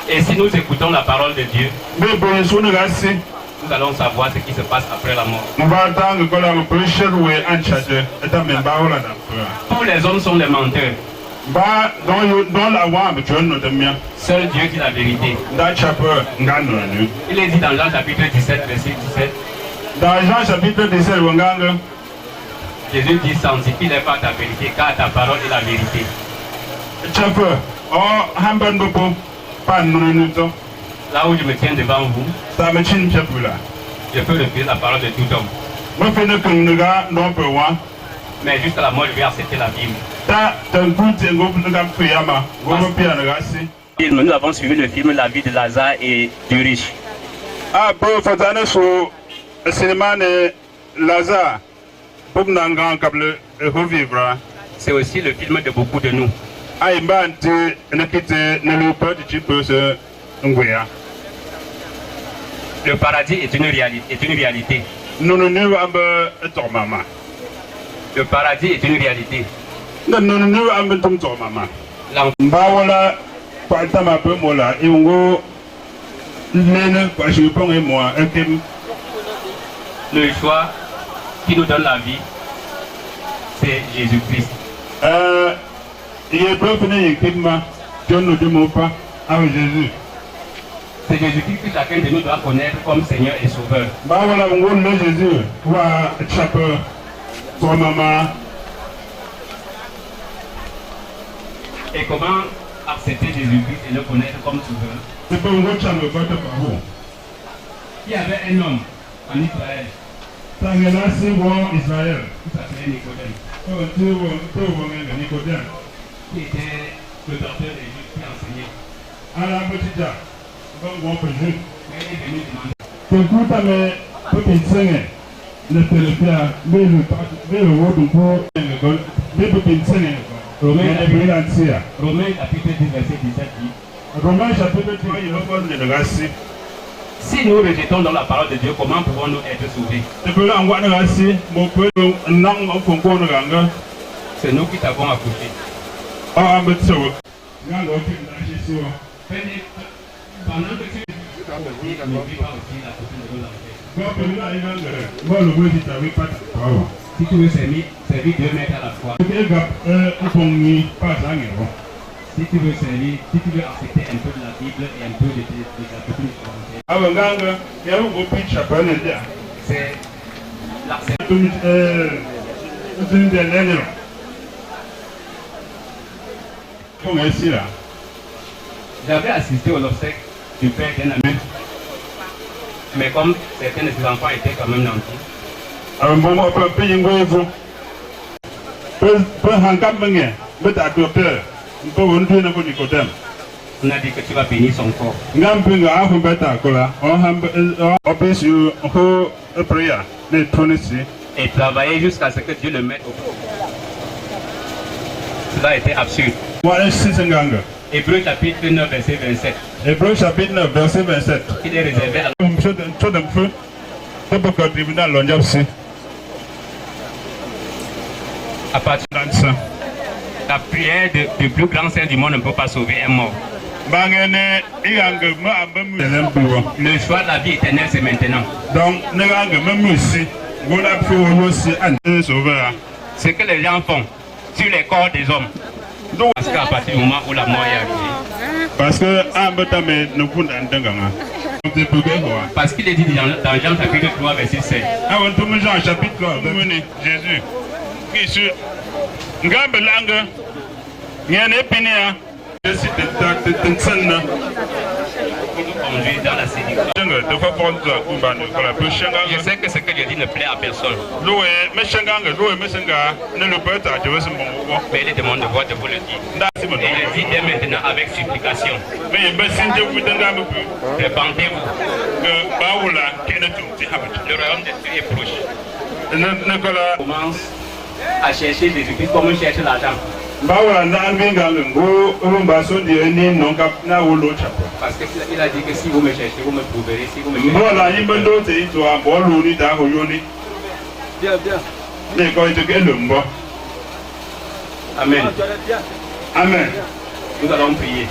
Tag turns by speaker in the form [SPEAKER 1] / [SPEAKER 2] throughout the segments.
[SPEAKER 1] Et si nous écoutons la parole de Dieu, nous allons savoir ce qui se passe après la mort. Tous les hommes sont des menteurs. Seul Dieu dit la vérité. Il est dit dans Jean chapitre 17, verset 17.
[SPEAKER 2] Dans Jean chapitre 17,
[SPEAKER 1] Jésus dit, sanctifie-les par ta vérité, car ta parole est la vérité. Là où je me tiens devant vous, je peux refuser la parole de tout homme. Mais jusqu'à la mort, je vais accepter la Bible. Nous avons suivi le film La vie de Lazare et du riche. C'est aussi le film de beaucoup de nous. Le paradis est une réalité. Le paradis est une réalité. Le choix qui nous donne la vie, c'est Jésus-Christ. C'est Jésus-Christ que chacun de nous doit connaître comme Seigneur et Sauveur. Et comment accepter Jésus-Christ et le connaître comme Sauveur? Il y avait un homme en Israël. Il s'appelait Nicodème. Qui était le docteur des Juifs qui enseignait. Mais il est venu demander. Romains chapitre 10 verset 17 dit. Si nous rejetons dans la parole de Dieu, comment pouvons-nous être sauvés? C'est nous qui t'avons accouché. Pendant que tu si tu veux servir 2 mètres à la fois. Si tu veux servir, si tu veux accepter un peu de la Bible et un peu de la doctrine spirituelle, c'est l'acceptation. J'avais assisté au obsèque du père d'un ami, mais comme certains de ses enfants étaient quand même nantis, on a dit que tu vas bénir son corps. Et travailler jusqu'à ce que Dieu le mette au corps. Cela a été absurde. Hébreux chapitre 9 verset 27.
[SPEAKER 2] Hébreux chapitre 9 verset 27.
[SPEAKER 1] Il est réservé à à partir de la prière du plus grand saint du monde ne peut pas sauver un mort. Le choix de la vie éternelle, c'est maintenant. Ce que les gens font sur les corps des hommes. Parce qu'à partir du moment où la mort est arrivée. Parce qu'il est dit dans Jean chapitre 3 verset 16.
[SPEAKER 2] Jean chapitre 3 Jésus.
[SPEAKER 1] Dans la séduction. Je sais que ce que je dis ne plaît à personne. Mais il demande de voir de vous le dire. Et il dit dès maintenant avec supplication. Répandez-vous. Le royaume de Dieu est proche. Commence à chercher Jésus-Christ comme on cherche l'argent. Parce qu'il a dit que si vous me cherchez, vous me trouverez. Si vous me cherchez, Amen. Amen. Nous allons prier.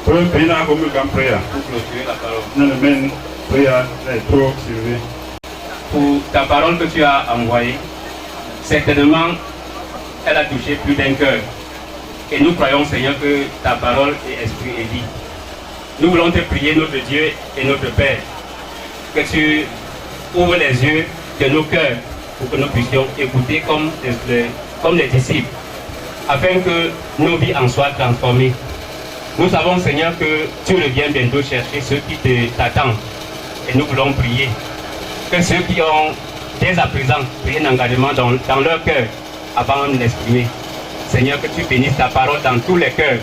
[SPEAKER 2] Pour un pays, comme une prière.
[SPEAKER 1] Pour clôturer la parole.
[SPEAKER 2] Nous le même prière, trop Sylvie.
[SPEAKER 1] Pour ta parole que tu as envoyée, certainement, elle a touché plus d'un cœur. Et nous croyons, Seigneur, que ta parole est esprit et vie. Nous voulons te prier, notre Dieu et notre Père, que tu ouvres les yeux de nos cœurs pour que nous puissions écouter comme les disciples, afin que nos vies en soient transformées. Nous savons, Seigneur, que tu reviens bientôt chercher ceux qui t'attendent. Et nous voulons prier que ceux qui ont dès à présent pris un engagement dans leur cœur, avant de l'exprimer, Seigneur, que tu bénisses ta parole dans tous les cœurs,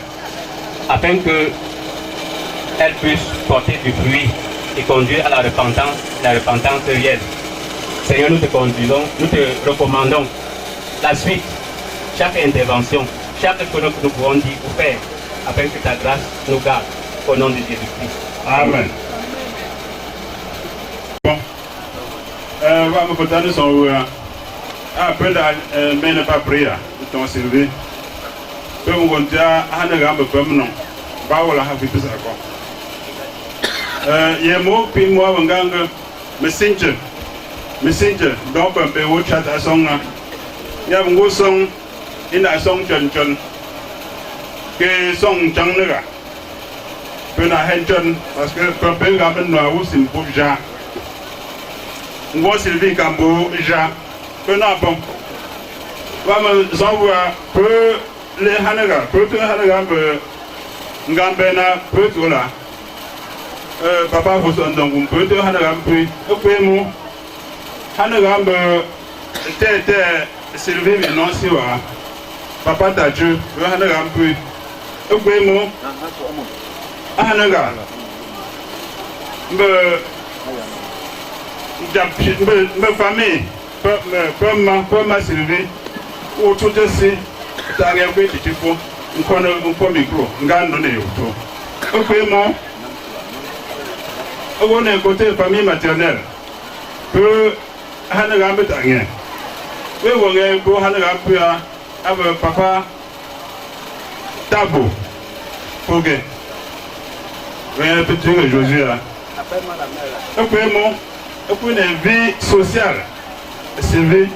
[SPEAKER 1] afin qu'elle puisse porter du fruit et conduire à la repentance réelle. Seigneur, nous te conduisons, nous te recommandons la suite, chaque intervention, chaque chose que nous pouvons dire ou faire, afin que ta grâce nous garde, au nom de Jésus-Christ.
[SPEAKER 2] Amen. Bon. Vamos botar no som. Après, mais ne pas prier. Ton Sylvie. Peu mon gondia, hana gamba peu non. Bawola ha fitu sa ko. Yemo pi mo wanganga messenger. Donc un peu au chat à son. Ya ngo song ina song chon. Que song chang nega. Peu na hen chon parce que peu gamba no a usim bouja. Ngo Sylvie Cambo ja. Peu na bon. Vamos envoyer peu les hanaga, peu que hanaga ngambena peu tout là. Papa vous en donc peu de hanaga peu mo hanaga tete Sylvie mais non si wa. Papa ta Dieu, hanaga peu mo hanaga me famille peu ma Sylvie ou tout aussi ça rien que tu faut un micro ngando ne yoto mo on est côté famille maternelle que hanaga betangé we wonge ko hanaga pia avec papa Tabo OK petit Josué là mo une vie sociale Sylvie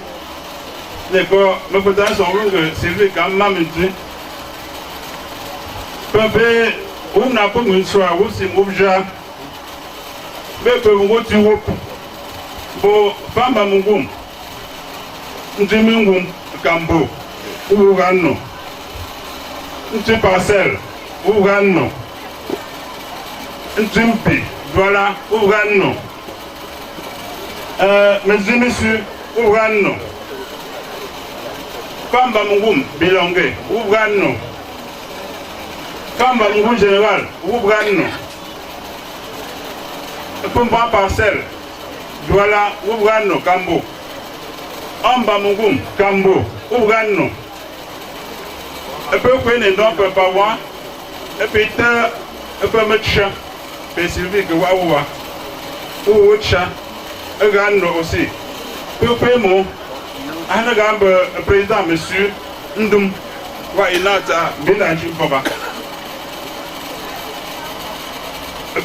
[SPEAKER 2] les corps me peut-être sont que Sylvie quand même tu papa on n'a pas une soirée aussi mouvja mais peut vous tu pour femme à mungum ndimungum kambo ugano nti parcelle ugano ntimpi voilà ugano mesdames et messieurs, Ougano. Kamba Mungum, Bilongue, Ougano. Kamba Mungum Général, Ougano. Pompa Parcelle, voilà, Ougano, Cambo. Amba Mungum, Cambo, Ougano. Et puis, vous pouvez donc pas voir. Et puis, un peu de chat. Et Sylvie, que waouh, ou chat. Ougano aussi. Peu anaga président monsieur Ndum wa inata bilanji papa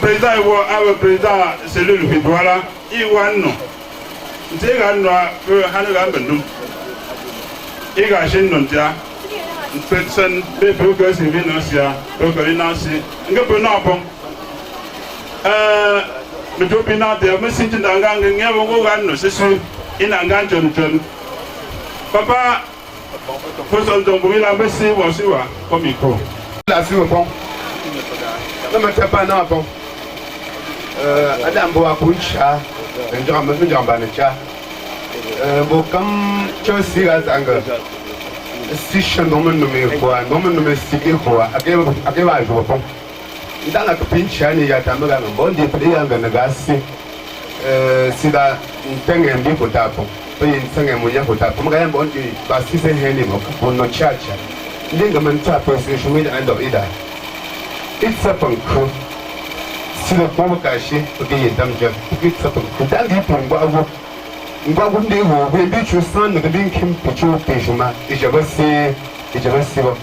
[SPEAKER 2] président wa président cellule fidwala iwanno ntega no anaga Ndum iga shin nontia person be progress in Venesia organize ngapo na bon me jobi na de message ndanga ngebo ngoganno sesu ina nganjon papa faut donc vous la merci aussi wa comme micro
[SPEAKER 3] la sur bon non mais pas non bon adam bo akuncha ndra me njamba ncha bo kam chosi ga zanga si chando no me quoi no me sike quoi akeba jo bon ndanga kupincha ni ya tamga bon de priya ngana gasi sida ntenge mbi kotapo pe ntenge munya kotapo mga yambo ndi basise heni mo no chacha ndinga manta position with end of ida it's a panko sida pomo kashi ke yedamja it's a panko dangi pangwa ngwa ndi wo be bi chu san no bin kim pichu pejuma ijabasi bo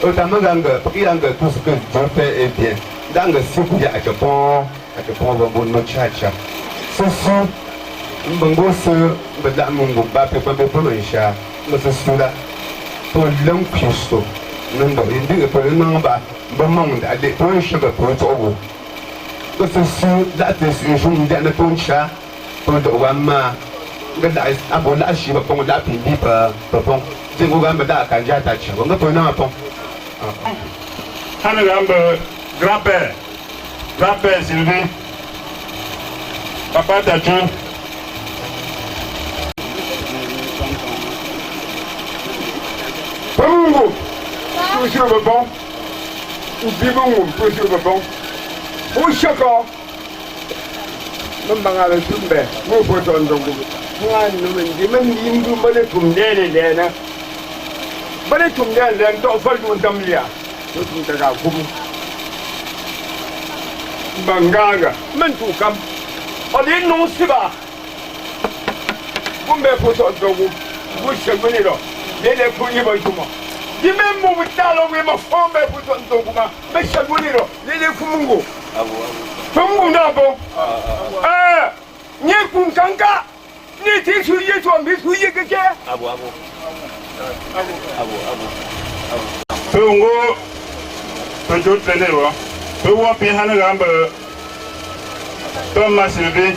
[SPEAKER 3] Notamment parce qu'il y a tout ce que Dieu fait est bien. Dans le site, il y a un bon chacha. Ceci, Bongo se, Madame Mungo, Bape, Papaisha, Mrs. Sula, pour l'homme Christo. Non, il dit que pour le nombre, Bamond, à des points sugar pour tout. Ceci, that is une journée de Poncha, pour le Wama, Gada is Abolashi, pour la Pipa, Papon, Zingogamada, Kanjatacha, on ne peut pas.
[SPEAKER 2] Hanagambe, grand-père Sylvie, papa Tachou.
[SPEAKER 4] Bongo, toujours le bon. Ou Bibongo, toujours le bon. Ou Chaka. Même dans la Tumbe, vous pouvez entendre. Moi, nous me disons, même si nous ne pouvons pas les lèvres. Bale tum ne len to fal dun damlia to tum daga gumu bangaga men tu kam odi no siba kumbe poto dogu bu shemene lo le kunyi ba tuma di men mo bitalo we ma fombe poto dogu ma me shemene lo le kumungo fungu na bo nye kun kanka ni ti su ye to mi su ye keke abu
[SPEAKER 2] Pungo, Pungo Tenero, Pungo Pihanagamba, Thomas Sylvie,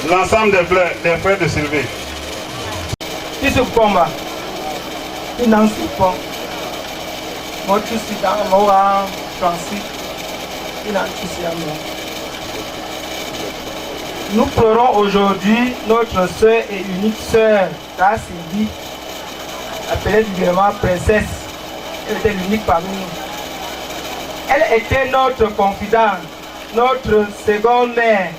[SPEAKER 2] l'ensemble des frères de Sylvie.
[SPEAKER 5] Qui se combat, il n'en sait pas. Moi, je suis dans moi, Francis, il n'en sait pas. Nous pleurons aujourd'hui notre sœur et unique sœur, la Sylvie, appelée vulgairement princesse. Elle était l'unique parmi nous. Elle était notre confidente, notre seconde mère.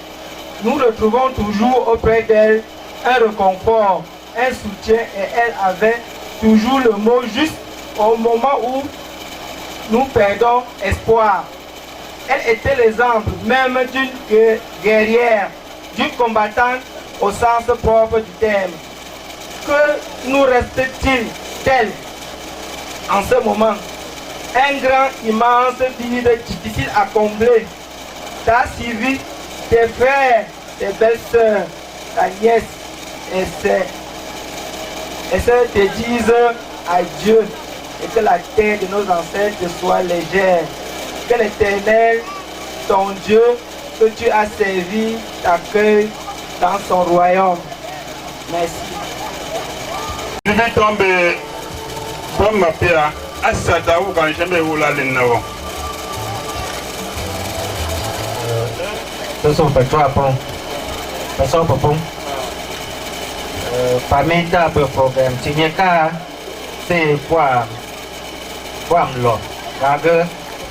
[SPEAKER 5] Nous retrouvons toujours auprès d'elle un réconfort, un soutien et elle avait toujours le mot juste au moment où nous perdons espoir. Elle était l'exemple même d'une guerrière, d'une combattante au sens propre du terme. Que nous reste-t-il d'elle en ce moment? Un grand, immense vide difficile à combler. Ta Sylvie, tes frères, tes belles-sœurs, ta nièce et ceux te disent adieu et que la terre de nos ancêtres soit légère. Que l'Éternel, ton Dieu, que tu as servi, t'accueille dans son royaume. Merci.
[SPEAKER 2] Je vais tomber comme ma père, à Sadaou quand jamais vous l'allez n'avoir.
[SPEAKER 6] Ce sont pas trois ponts. Ce sont pas ponts. Parmi les programmes, tu n'as qu'à c'est quoi l'eau. Car que,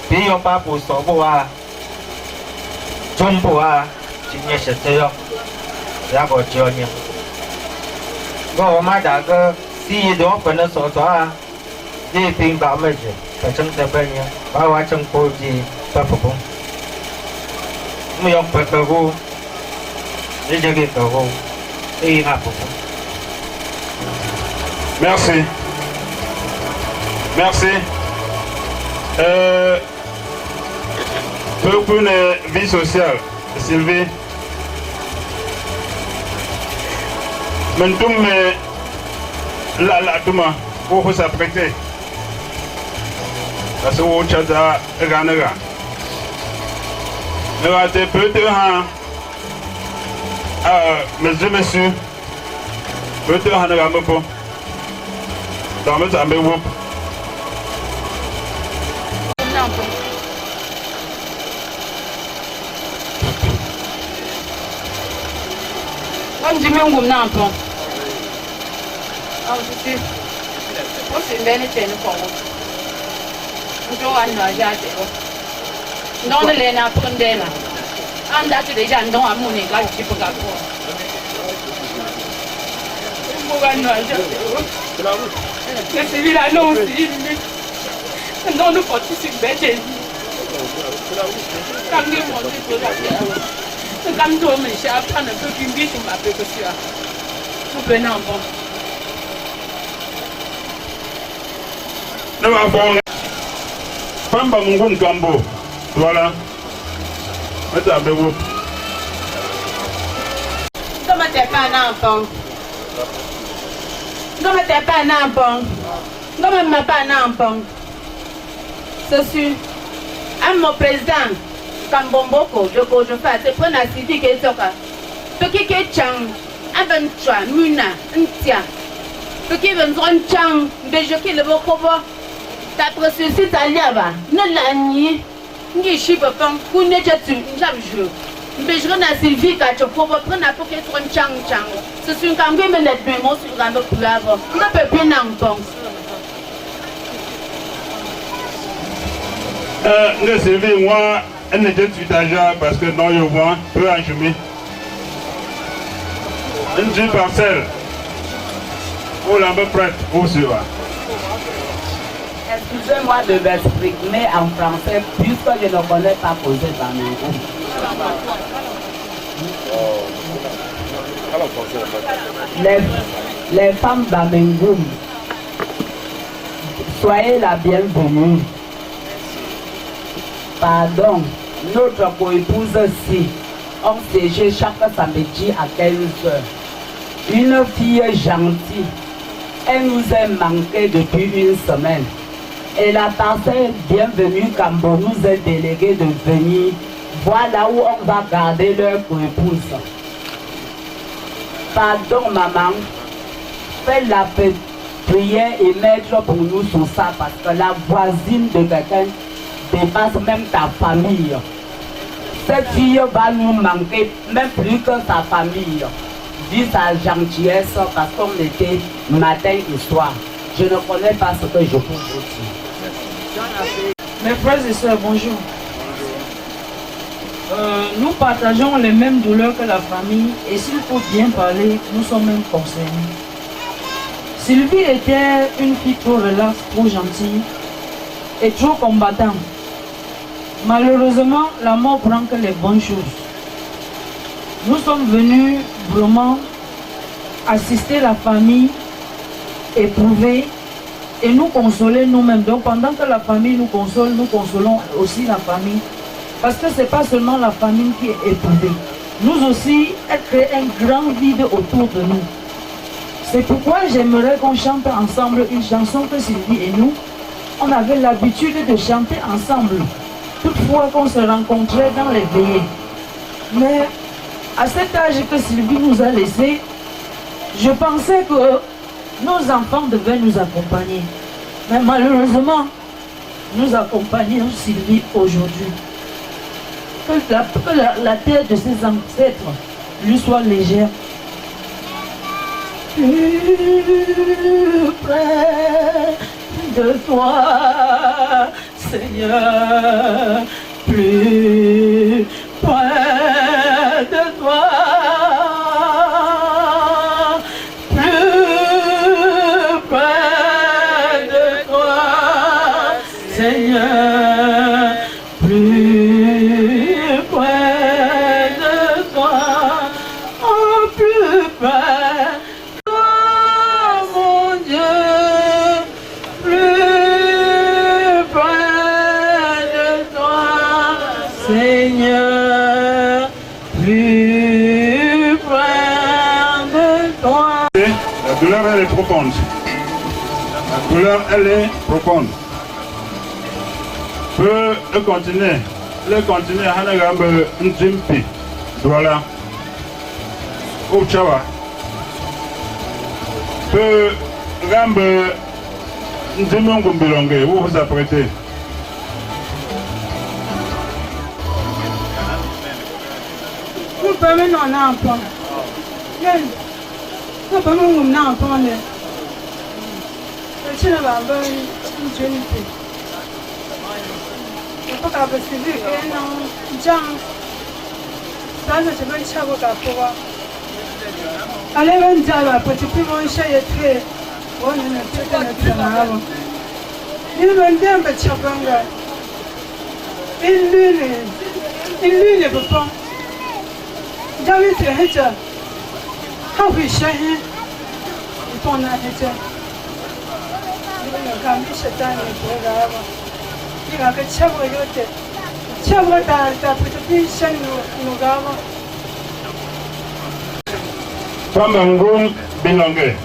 [SPEAKER 6] si on pas pour son bois, Jumboa, tu n'es chez toi. Là, tu es venu. Bon, ma dague, si tu as fait son toit, des pins par mesure, tu as fait bien, pas voir ton produit, pas pour bon. Nous avons fait que vous, les gens que vous, et il a pour vous.
[SPEAKER 2] Merci. Merci. Pour une vie sociale, Sylvie. Maintenant, la Touma, pour s'apprêter. Parce que vous êtes à Ganaga. Nous avons été peu de gens. Mesdames et messieurs, peu de gens dans le temps de
[SPEAKER 7] Jimmy ngum na mpon. Sisi. O si mbele tenu kwa wo. Njo wan na ja te wo. Non le na prendela. Anda te deja ndon amune ga chipo ga ko. Mo wan na ja te wo. C'est là non aussi. Non nous faut si bête. Comme nous on dit pour la Comme toi, mais j'ai appris un peu qu'une vie, tu m'appelles que tu as. Vous venez en bon.
[SPEAKER 2] Ne va pas. Pamba Mungun Kambo. Voilà. Mets-toi à Béwo.
[SPEAKER 7] Comment t'es pas un enfant? Comment t'es pas un enfant? Comment m'a pas un enfant? C'est sûr. À mon président, Kambomboko, je fais, c'est pour la cité qui est soka. Toki ke chang, avan chwa, muna, ntia. Toki ven zon chang, bejoki le bokobo. Ta processus aliaba, ne la ni, ni chipapang, kune chatu, njamjou. Bejoki na Sylvie kachokobo, prena poke zon chang chang. C'est une cambi menet de mon sur un peu plus avant. Ne peut plus n'en
[SPEAKER 2] Ne Sylvie, moi, elle n'était pas déjà parce que non, je vois, peu en chemin. Une petite parcelle. Où l'on peut prête, où c'est va.
[SPEAKER 8] Excusez-moi de m'exprimer en français puisque je ne connais pas poser Bamengoum. Les femmes Bamengoum, soyez la bienvenue. Pardon, notre coépouse-ci, on siégeait chaque samedi à 15h. Une fille gentille, elle nous a manqué depuis une semaine. Et la parcelle bienvenue Cambo nous a délégué de venir voir là où on va garder leur coépouse. Pardon maman, fais la prière et mettre pour nous sur ça parce que la voisine de quelqu'un dépasse même ta famille. Cette fille va nous manquer même plus que sa famille. Dis sa gentillesse parce qu'on était matin et soir. Je ne connais pas ce que je peux vous dire.
[SPEAKER 5] Mes frères et sœurs, bonjour. Nous partageons les mêmes douleurs que la famille et s'il faut bien parler, nous sommes même concernés. Sylvie était une fille trop relaxe, trop gentille et trop combattante. Malheureusement, la mort prend que les bonnes choses. Nous sommes venus vraiment assister la famille, éprouver et nous consoler nous-mêmes. Donc pendant que la famille nous console, nous consolons aussi la famille. Parce que ce n'est pas seulement la famille qui est éprouvée. Nous aussi, elle crée un grand vide autour de nous. C'est pourquoi j'aimerais qu'on chante ensemble une chanson que Sylvie et nous, on avait l'habitude de chanter ensemble. Toutefois qu'on se rencontrait dans les veillées. Mais à cet âge que Sylvie nous a laissé, je pensais que nos enfants devaient nous accompagner. Mais malheureusement, nous accompagnons Sylvie aujourd'hui. Que la terre de ses ancêtres lui soit légère. Plus près de toi, Seigneur, plus près de toi, plus près de toi, Seigneur, plus près de toi, oh plus près. Seigneur, plus près de toi.
[SPEAKER 2] La douleur, elle est profonde. La douleur, elle est profonde. Peut continuer. Le continuer, Hanagambe Nzimpi. Voilà. Au Chawa. Peut Gambe Nzimongumbilonge. Vous vous apprêtez.
[SPEAKER 5] Nous permettons un enfant. Nous permettons un enfant. Je ne vais pas une jeune fille. Je ne peux pas suivre un Jean. Ça ne se peut pas pour allez, on dit à la petite fille, mon chat est très. On est très malade. Il me dit un peu de chabanga. Il ne peut pas. J'avais fait ça. How we share it. It's on that. makambi shetani kugawa inga ka chabwa yote chabwa ta putupisha nugawa
[SPEAKER 2] Fambangum Bilongue.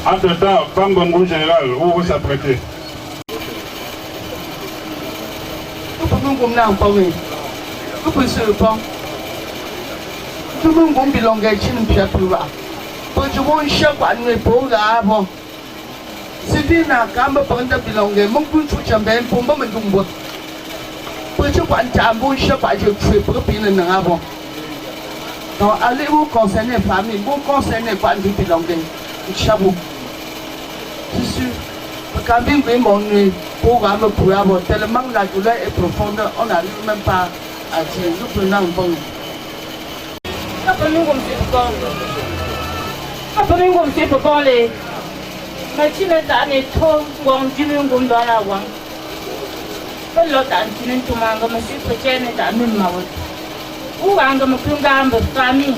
[SPEAKER 2] Entre-temps, Fambangum Général, où vous s'apprêtez?
[SPEAKER 9] Fambangum Nampawe. Vous pouvez se répondre. Fambangum Bilongue, Chin Piatura. Pour tu vois un chef à nous pour la avant. C'est bien à Kamba Panda Bilongue, mon coup de champion pour moi, mais donc, pour tu vois un tambour chef à je fais pour bien en avant. Donc, allez-vous concerner les familles, vous concernez pas du Bilongue, Chabou. Je suis sûr, quand bien mon programme pour avoir tellement la douleur est profonde, on n'arrive même pas à dire, nous prenons un bon.
[SPEAKER 7] Apa mingum si pekole, macam mana ni thong wang jimingum dana wang. Kalau tak cina cuma angga masih percaya ni tak mimawat. Angga mungkin gambar kami,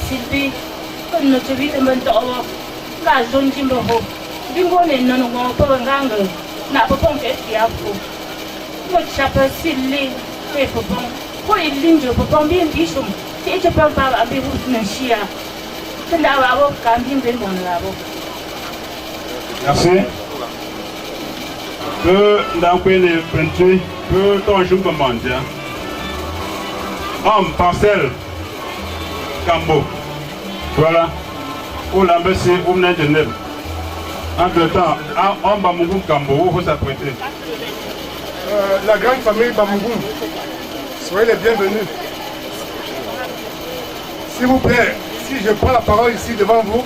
[SPEAKER 7] silbi, kan macam itu bentuk awak, dah zonjim berhub. Bingung ni nunggu perangga, nak perpong ke siapa? Macam apa silli, perpong, kau ilin je perpong dia disum, dia cepat bawa ambil husnul.
[SPEAKER 2] Merci. Dans le peinture, ton jour comment dire? Homme, parcelle, Cambo. Voilà. Où la baisse, où n'a de neuf. Entre temps, homme Bamougoum Cambo, où vous s'apprêtez?
[SPEAKER 10] La grande famille Bamougoum, soyez les bienvenus. S'il vous plaît. Si je prends la parole ici devant vous,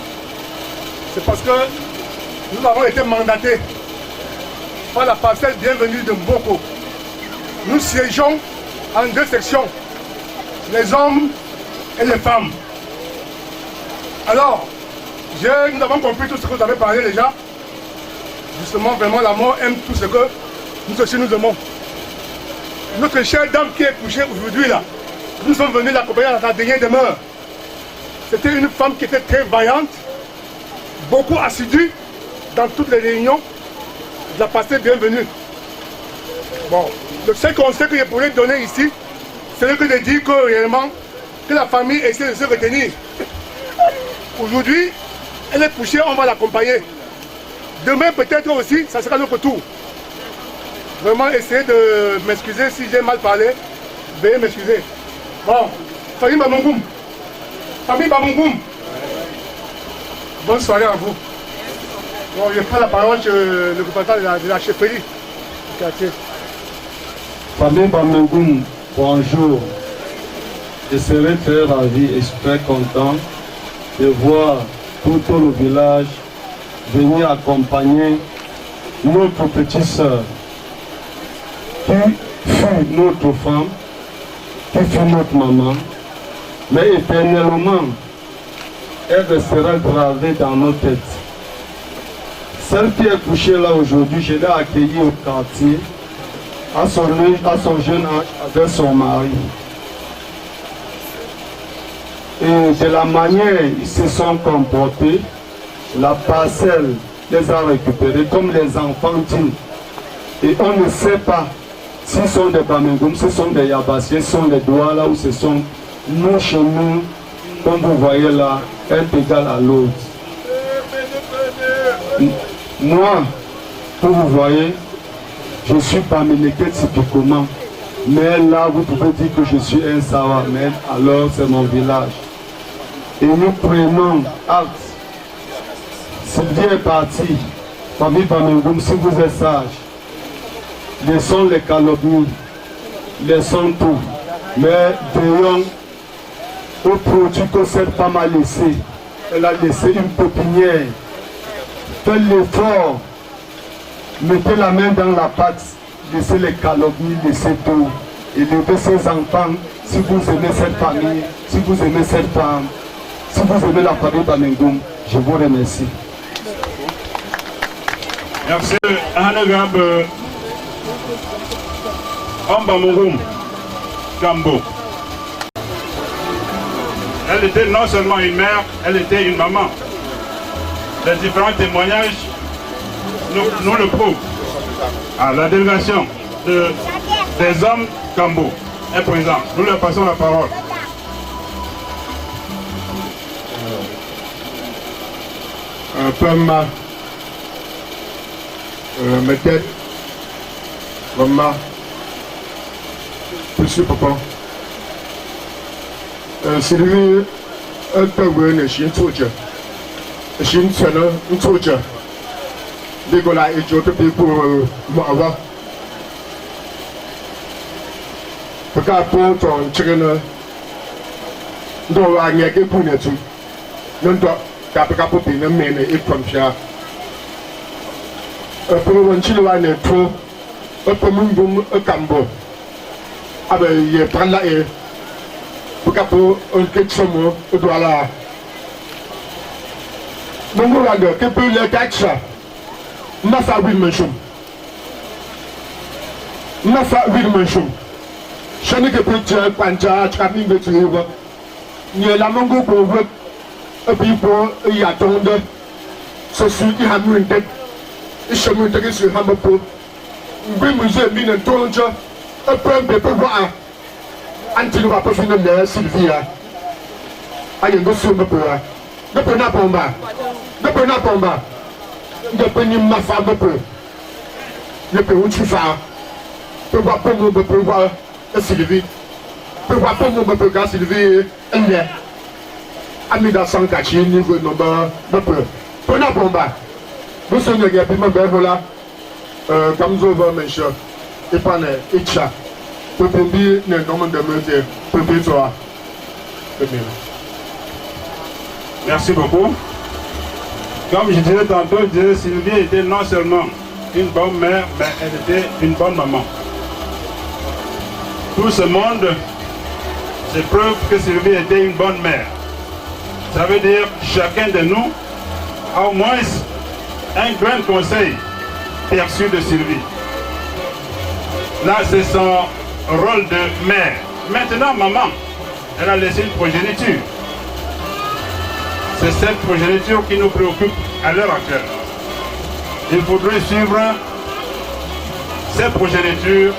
[SPEAKER 10] c'est parce que nous avons été mandatés par la parcelle bienvenue de Mboko. Nous siégeons en deux sections, les hommes et les femmes. Alors, nous avons compris tout ce que vous avez parlé déjà. Justement, vraiment, la mort aime tout ce que nous aussi nous aimons. Notre chère dame qui est couchée aujourd'hui là, nous sommes venus l'accompagner à sa dernière demeure. C'était une femme qui était très vaillante, beaucoup assidue dans toutes les réunions. Je la passais bienvenue. Bon, le seul conseil que je pourrais donner ici, c'est de dire que réellement, que la famille essaie de se retenir. Aujourd'hui, elle est couchée, on va l'accompagner. Demain, peut-être aussi, ça sera notre tour. Vraiment, essayez de m'excuser si j'ai mal parlé. Veuillez m'excuser. Bon, famille Bamougoum. Famille Bamougoum. Bonne soirée à vous. Bon, je prends la parole sur le représentant de la chefferie du quartier.
[SPEAKER 11] Famille Bamougoum, bonjour. Je serai très ravi et très content de voir tout le village venir accompagner notre petite sœur qui fut notre femme, qui fut notre maman, mais éternellement, elle restera gravée dans nos têtes. Celle qui est couchée là aujourd'hui, je l'ai accueillie au quartier, à son jeune âge, avec son mari. Et de la manière ils se sont comportés, la parcelle les a récupérés comme les enfants disent. Et on ne sait pas si ce sont des Bamougoum, si ce sont des Yabassiens, si ce sont des Douala ou ce sont nous chez nous, comme vous voyez là, est égal à l'autre. Moi, comme vous voyez, je suis Bamileke typiquement. Mais là, vous pouvez dire que je suis un Sawa, mais alors c'est mon village. Et nous prenons acte. Sylvie est parti. Famille Bamougoum, si vous êtes sage, laissons les calomnies, laissons tout. Mais veillons au produit que cette femme a laissé. Elle a laissé une pépinière. Faites l'effort. Mettez la main dans la pâte. Laissez les calomnies, laissez tout. Élevez ses enfants. Si vous aimez cette famille, si vous aimez cette femme, si vous aimez la famille Bamougoum, je vous remercie.
[SPEAKER 2] Merci. Hanagab Bamougoum Cambo. Elle était non seulement une mère, elle était une maman. Les différents témoignages nous le prouve. Ah, la délégation des hommes Cambo est présente. Nous leur passons la parole.
[SPEAKER 4] Pema, Metet, Mama, Monsieur Papa. Sylvie, un peu de chien touche. Chien tient un touche. Dégola et je te paye pour moi. Parce que pour ton chicken, donc il y a quelques points dessus. Non, Kapika Popi, no men, a from Sha. A Puan Chilwan, a two, a Pomum, a Cambo. Abe ye Prala e Pukapo, un Ketsomo, Udwala. Mongolaga, Kepu Taxa. Massa Wilmanshum. Massa Wilmanshum. Shanika Picture, Panja, coming with you. Near la Mongo pour people y attendent. Ce suit qui a mis une tête. Et je me dis sur Hamapo. Oui, monsieur, mine un tonge. Un peu de pouvoir. Antil va pas finir de Sylvia. Aïe, nous sommes peu. Ne prenez pas combat. Ne prenez pas combat. Ne prenez ma femme peu. Ne peux où tu vas. Peu voir pour nous, peu voir Sylvie. Peu voir pour nous, peu voir Sylvie. Elle est. Amida Sankachi, niveau nombre de peu. Prenez pas combat. Nous sommes les gars, puis ma belle voilà. Comme je veux, mes chers. Et pas les Itcha. Pour combien de nombre de mesures. Pour bien toi.
[SPEAKER 2] Merci beaucoup. Comme je disais tantôt, Sylvie était non seulement une bonne mère, mais elle était une bonne maman. Tout ce monde, c'est preuve que Sylvie était une bonne mère. Ça veut dire que chacun de nous a au moins un grand conseil perçu de Sylvie. Là, c'est son rôle de mère. Maintenant, maman, elle a laissé une progéniture. C'est cette progéniture qui nous préoccupe à l'heure actuelle. Il faudrait suivre cette progéniture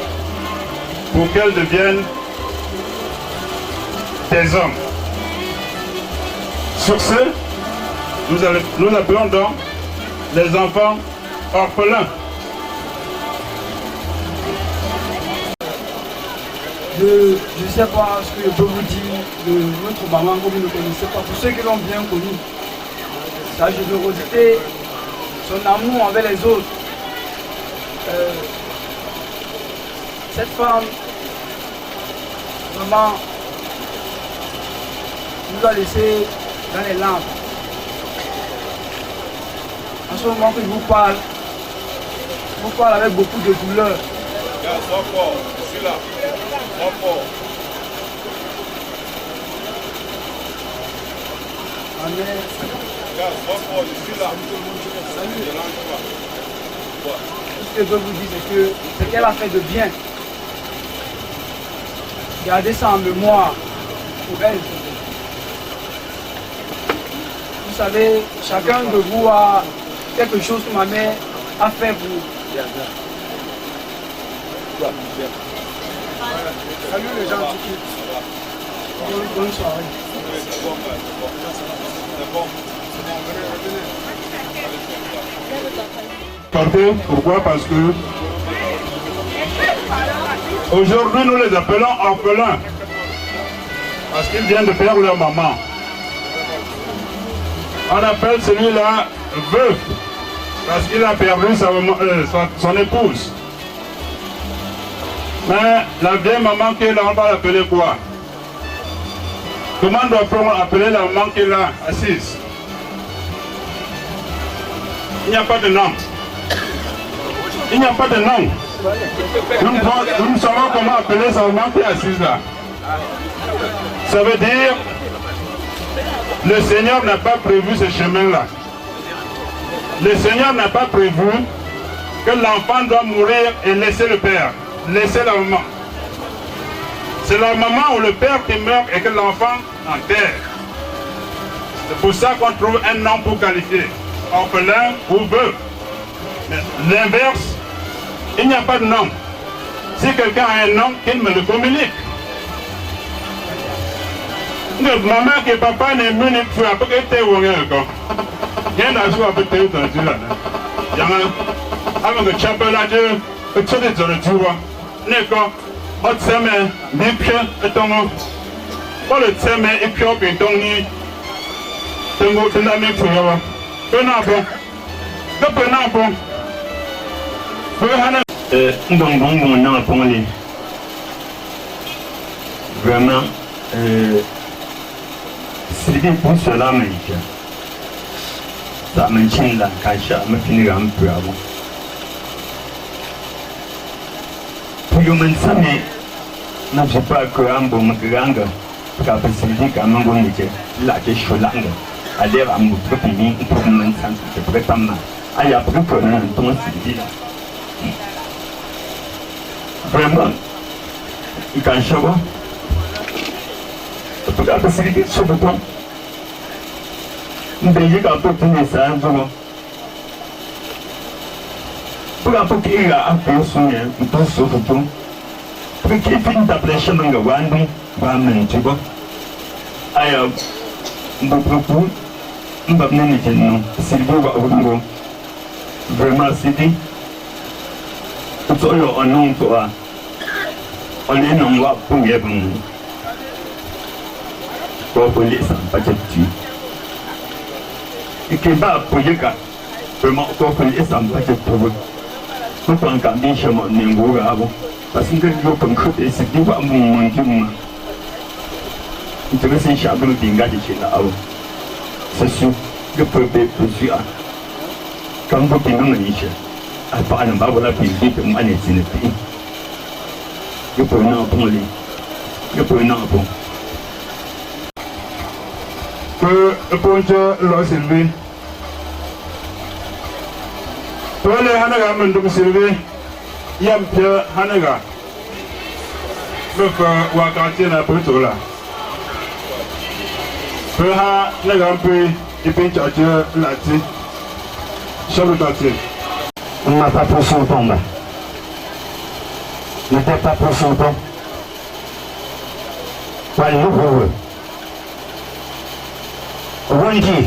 [SPEAKER 2] pour qu'elles deviennent des hommes. Sur ce, nous appelons donc les enfants orphelins.
[SPEAKER 5] Je ne sais pas ce que je peux vous dire de notre maman comme vous ne connaissez pas. Pour ceux qui l'ont bien connue, sa générosité, son amour envers les autres. Cette femme, vraiment, nous a laissé dans les larmes. En ce moment que je vous parle avec beaucoup de douleur.
[SPEAKER 12] Sois fort, je suis là. Sois fort.
[SPEAKER 5] Amen.
[SPEAKER 12] Sois fort, je suis là.
[SPEAKER 5] Tout ce que je veux vous dire, c'est que ce qu'elle a fait de bien, gardez ça en mémoire pour elle. Vous savez, chacun de vous a quelque chose que ma mère a fait pour vous. Salut les gens qui quittent. Bonne soirée.
[SPEAKER 2] Pourquoi? Parce que aujourd'hui nous les appelons orphelins. Parce qu'ils viennent de perdre leur maman. On appelle celui-là veuf. Parce qu'il a perdu son épouse. Mais la vieille maman qui est là, on va l'appeler quoi? Comment doit-on appeler la maman qui est là, assise? Il n'y a pas de nom. Il n'y a pas de nom. Nous savons comment appeler sa maman qui est assise là. Ça veut dire, le Seigneur n'a pas prévu ce chemin-là. Le Seigneur n'a pas prévu que l'enfant doit mourir et laisser le père, laisser la maman. C'est la maman ou le père qui meurt et que l'enfant enterre. C'est pour ça qu'on trouve un nom pour qualifier, orphelin ou veuve. L'inverse, il n'y a pas de nom. Si quelqu'un a un nom, qu'il me le communique. Maman et papa n'est venu pour apporter au rien. Il y a un jour à peut-être entendu là. Il y a un avant que chapelle à Dieu, et tout est dans le tour. D'accord, on s'aime, mais puis, et ton nom. On le s'aime, et puis, on peut donner. C'est un mot de la même chose. Prenons bon. Prenons bon.
[SPEAKER 1] Vraiment, c'est pour cela que ça me tient là, quand je me finis un peu avant. Pour le moment, ça ne sais pas que un bon grande, car c'est dit qu'un bon métier, là, je suis là. Allez, à mon propre pays, pour le moment, ça ne se prépare pas. Il y a plus que un ton c'est dit là. Vraiment, quand je vois, je peux appeler sur le temps. Je vais dire que tu n'es pas un jour. Pour appeler qu'il y a un peu de soutien, un peu de soutien. Pour qu'il finisse d'appeler chez moi, va mentir. Alors, je propose, je vais venir maintenant. S'il vous plaît, vraiment, c'est dit. Tout le nom toi, on est non va pour y aller. Pour les sans pas de tu. Et qui va pour y aller, vraiment pour les sans pas de trouver. Tout en cambiant chez mon niveau avant, parce que je peux me c'est du va mon Dieu. Je vais essayer de faire des gars chez là. C'est sûr, je peux pas poursuivre. Quand vous venez me dire. À part ne pas voilà puis vite moi n'est pas né. Je peux non pour lui. Je peux non pour.
[SPEAKER 2] Que pour Dieu le Sylvie. Pour les Hanaga Mendum Sylvie, Yam Pierre Hanaga. Le faire Wakati na plutôt là. Pour ha Naga un peu et puis tu as la ti. Chaque temps.
[SPEAKER 1] On n'a pas pris son temps. On n'était pas pris son temps. Voilà, nous, Wendy.